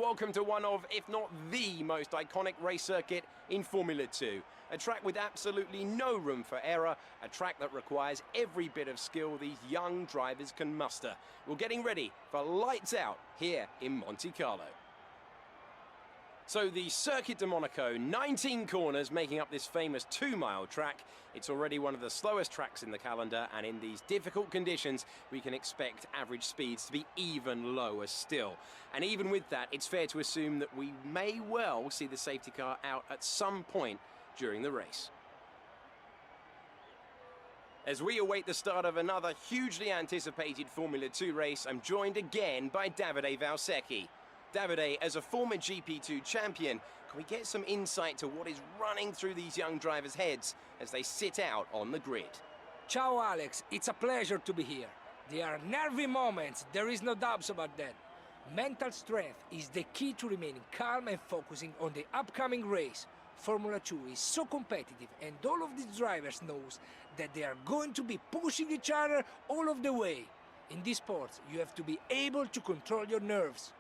welcome to one of, if not the most iconic race circuit in Formula 2. A track with absolutely no room for error, a track that requires every bit of skill these young drivers can muster. We're getting ready for lights out here in Monte Carlo. So the Circuit de Monaco, 19 corners making up this famous 2-mile track. It's already one of the slowest tracks in the calendar, and in these difficult conditions, we can expect average speeds to be even lower still. And even with that, it's fair to assume that we may well see the safety car out at some point during the race. As we await the start of another hugely anticipated Formula 2 race, I'm joined again by Davide Valsecchi. Davide, as a former GP2 champion, can we get some insight to what is running through these young drivers' heads as they sit out on the grid? Ciao Alex, it's a pleasure to be here. There are nervy moments, there is no doubts about that. Mental strength is the key to remaining calm and focusing on the upcoming race. Formula 2 is so competitive, and all of these drivers knows that they are going to be pushing each other all of the way. In this sport, you have to be able to control your nerves.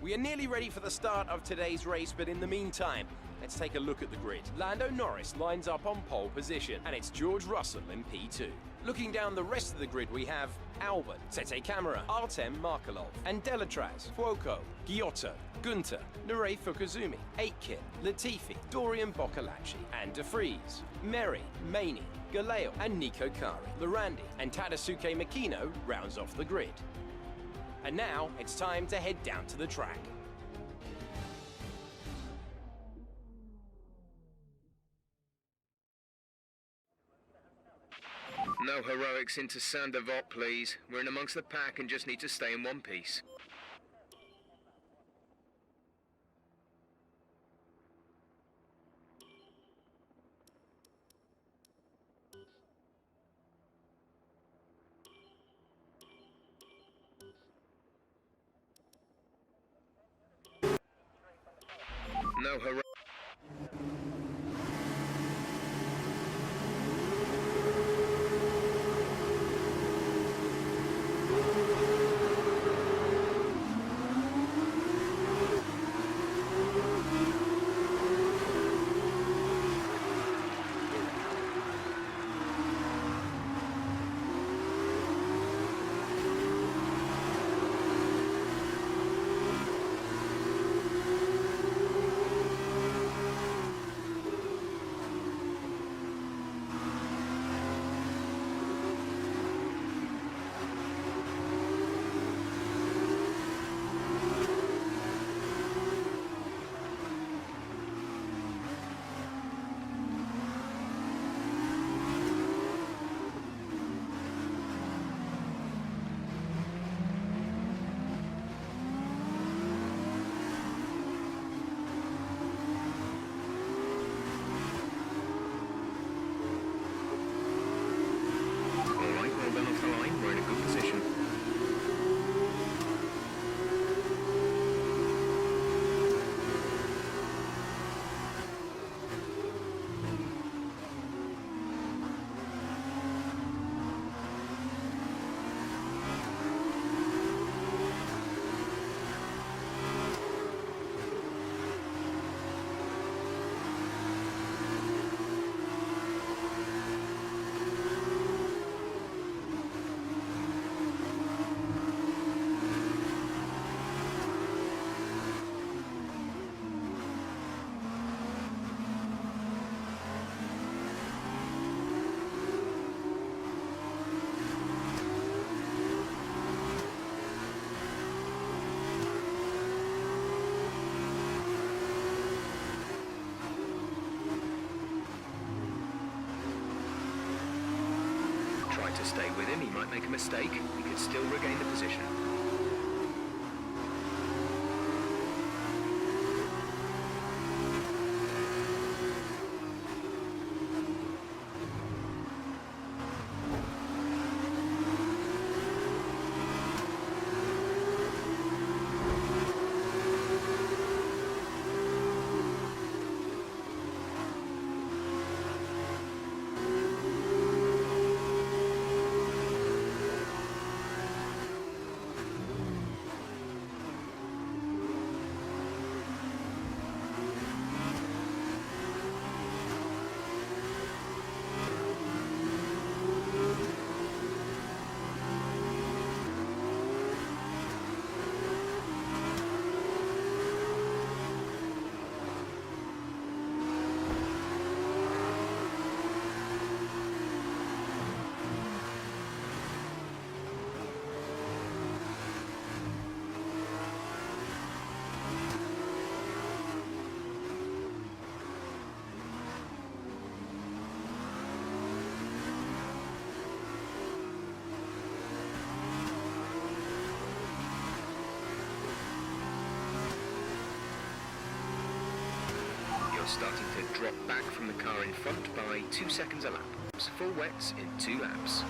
We are nearly ready for the start of today's race, but in the meantime, let's take a look at the grid. Lando Norris lines up on pole position, and it's George Russell in P2. Looking down the rest of the grid, we have Albert, Tete Camara, Artem Markelov, and Delatraz, Fuoco, Giotto, Gunter, Nurey Fukuzumi, Aitken, Latifi, Dorian Boccolacci, and De Vries, Meri, Maney, Galeo, and Nico Kari. Lorandi and Tadasuke Makino rounds off the grid. And now, it's time to head down to the track. No heroics into Saint-Devote, please. We're in amongst the pack and just need to stay in one piece. No heroics. To stay with him, he might make a mistake. He could still regain the position. starting to drop back from the car in front by 2 seconds a lap. Full wets in 2 laps.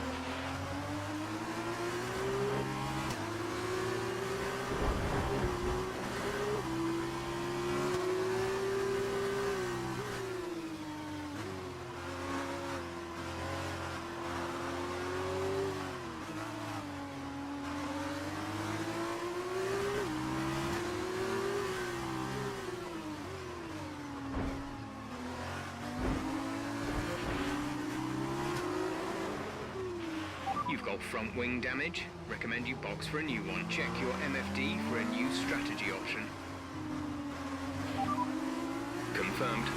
You've got front wing damage. Recommend you box for a new one. Check your MFD for a new strategy option. Confirmed.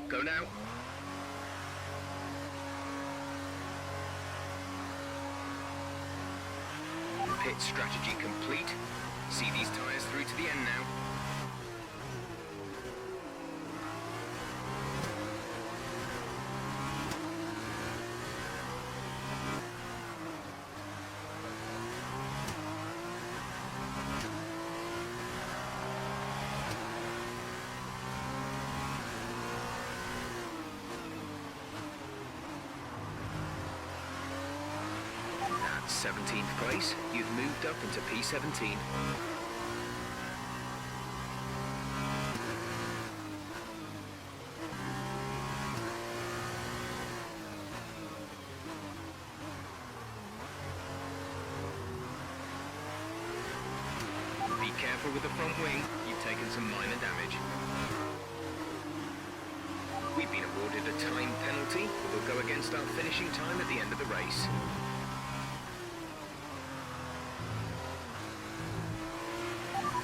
Go now. Pit strategy complete. See these tyres through to the end now. At 17th place, you've moved up into P17. Be careful with the front wing, you've taken some minor damage. We've been awarded a time penalty that will go against our finishing time at the end of the race.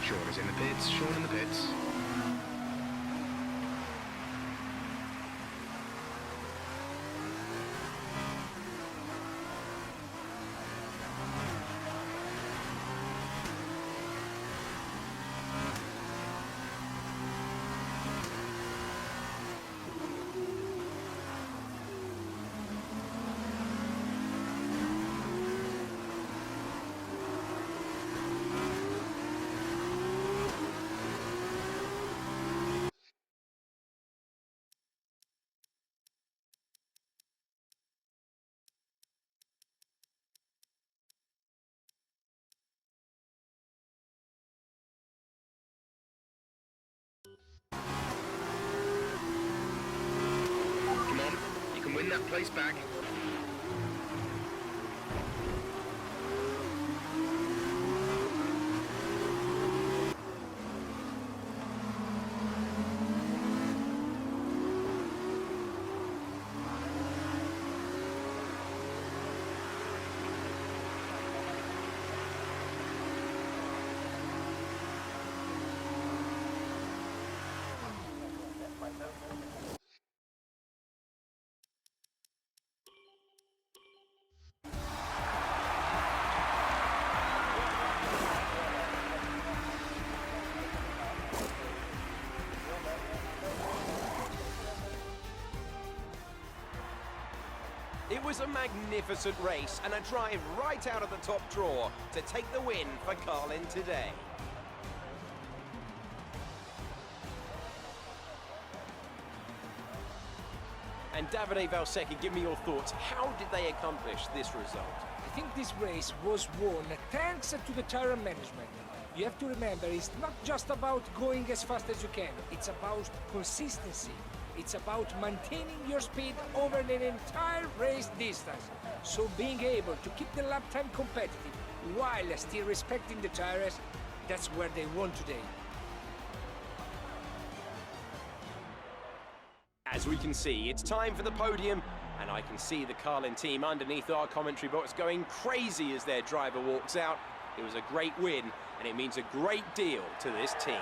Sean is in the pits, Sean in the pits. Come on, you can win that place back. It was a magnificent race and a drive right out of the top drawer to take the win for Carlin today. And Davide Valsecchi, give me your thoughts. How did they accomplish this result? I think this race was won thanks to the tire management. You have to remember, it's not just about going as fast as you can, it's about consistency. It's about maintaining your speed over an entire race distance. So being able to keep the lap time competitive while still respecting the tires, that's where they won today. As we can see, it's time for the podium, and I can see the Carlin team underneath our commentary box going crazy as their driver walks out. It was a great win, and it means a great deal to this team.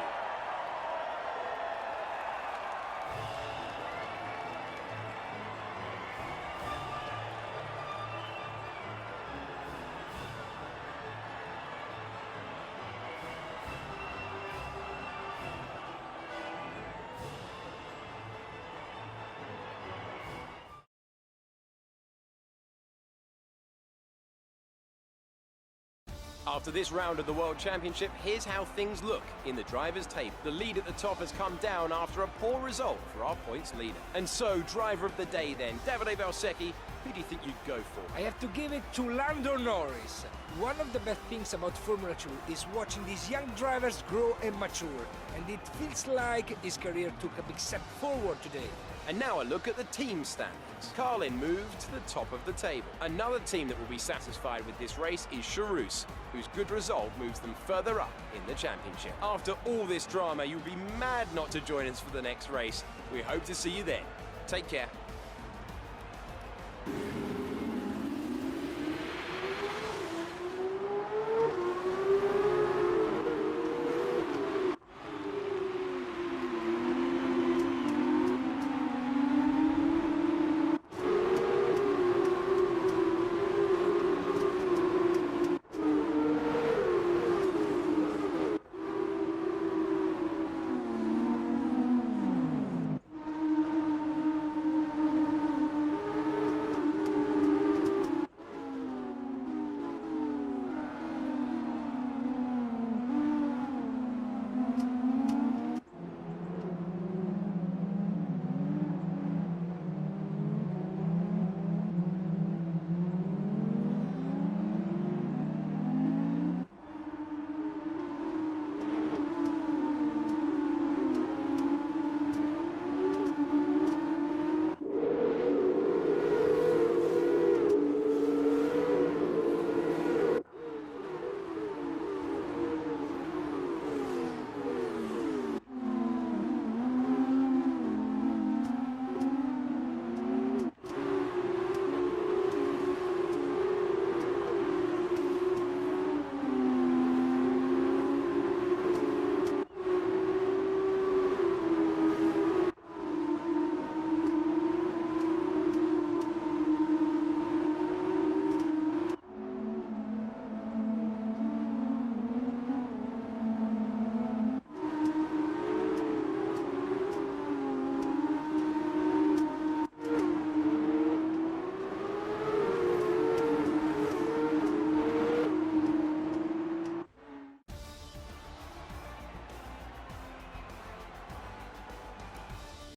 After this round of the World Championship, here's how things look in the driver's table. The lead at the top has come down after a poor result for our points leader. And so, driver of the day then, Davide Valsecchi, who do you think you'd go for? I have to give it to Lando Norris. One of the best things about Formula 2 is watching these young drivers grow and mature, and it feels like his career took a big step forward today. And now a look at the team standings. Carlin moved to the top of the table. Another team that will be satisfied with this race is Charouz, whose good result moves them further up in the championship. After all this drama, you'll be mad not to join us for the next race. We hope to see you then. Take care.